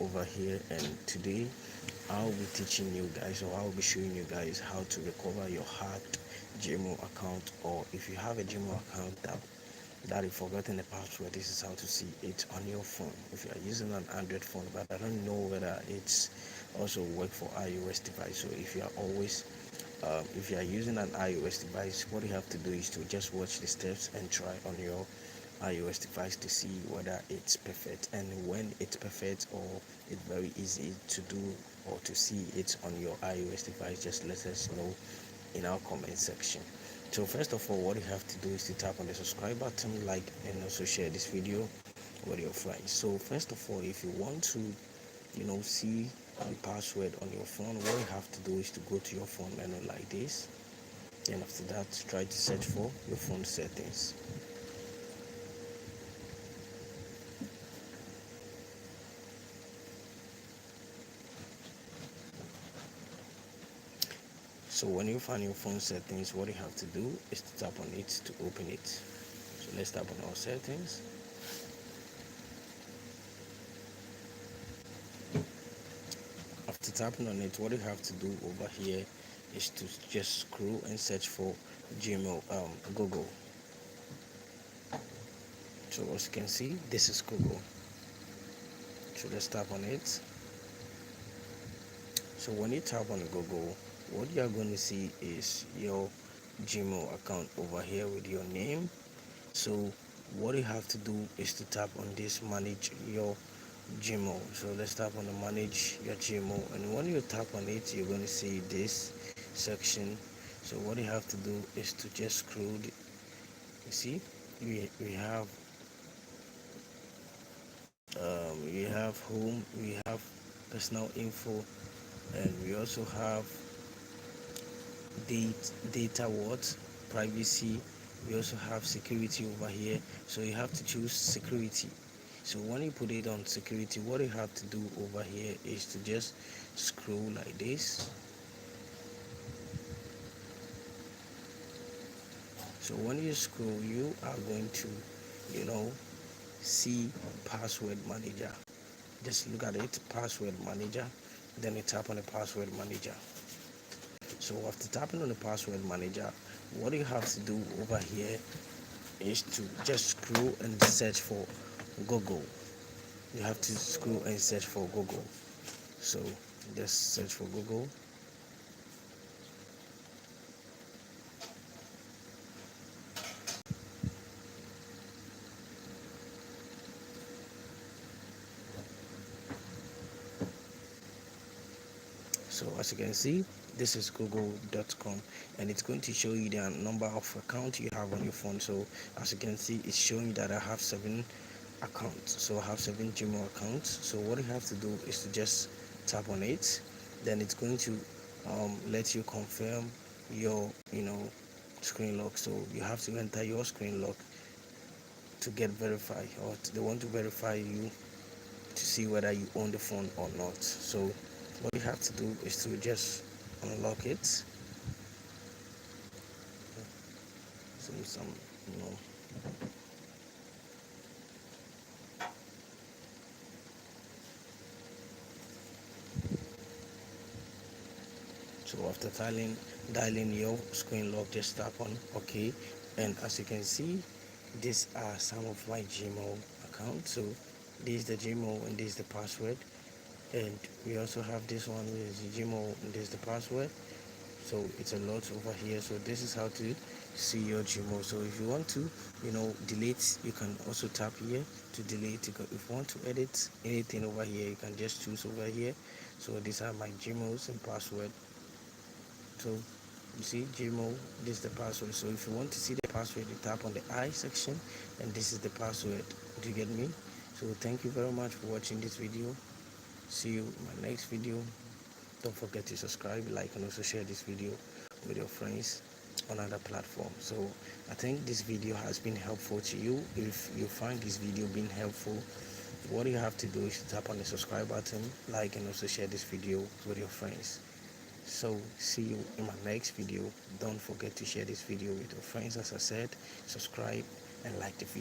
over here, and today I'll be teaching you guys, or I'll be showing you guys how to recover your hacked Gmail account, or if you have a Gmail account that you've forgotten the password. This is how to see it on your phone. If you are using an Android phone, but I don't know whether it's also work for iOS device. So if you are always if you are using an iOS device, what you have to do is to just watch the steps and try on your iOS device to see whether it's perfect, and when it's perfect or it's very easy to do or to see it on your iOS device, just let us know in our comment section. So first of all, what you have to do is to tap on the subscribe button, like, and also share this video with your friends. So first of all, if you want to see the password on your phone, what you have to do is to go to your phone menu like this, and after that try to search for your phone settings. So when you find your phone settings, what you have to do is to tap on it to open it. So let's tap on our settings. After tapping on it, what you have to do over here is to just scroll and search for Gmail, Google. So as you can see, this is Google. So let's tap on it. So when you tap on Google, what you are going to see is your Gmail account over here with your name. So what you have to do is to tap on this manage your Gmail. So let's tap on the manage your Gmail, and when you tap on it, you're going to see this section. So what you have to do is to just scroll. You see, we have home, we have personal info, and we also have data what privacy. We also have security over here, so you have to choose security. So when you put it on security, what you have to do over here is to just scroll like this. So when you scroll, you are going to see password manager. Just look at it, password manager, then you tap on the password manager. So after tapping on the password manager, what you have to do over here is to just scroll and search for Google. You have to scroll and search for Google. So just search for Google. So as you can see, this is google.com, and it's going to show you the number of accounts you have on your phone. So as you can see, it's showing that I have 7 accounts. So I have 7 Gmail accounts. So what you have to do is to just tap on it, then it's going to let you confirm your screen lock. So you have to enter your screen lock to get verified, or they want to verify you to see whether you own the phone or not. So what you have to do is to just unlock it. Some So after dialing your screen lock, just tap on OK, and as you can see, these are some of my Gmail accounts. So this is the Gmail and this is the password, and we also have this one with the Gmail and this is the password. So it's a lot over here. So this is how to see your Gmail. So if you want to delete, you can also tap here to delete. If you want to edit anything over here, you can just choose over here. So these are my Gmails and password. So you see Gmail, this is the password. So if you want to see the password, you tap on the I section, and this is the password. Do you get me? So thank you very much for watching this video. See you in my next video. Don't forget to subscribe, like, and also share this video with your friends on other platforms. So I think this video has been helpful to you. If you find this video being helpful, what you have to do is to tap on the subscribe button, like, and also share this video with your friends. So see you in my next video. Don't forget to share this video with your friends. As I said, subscribe and like the video.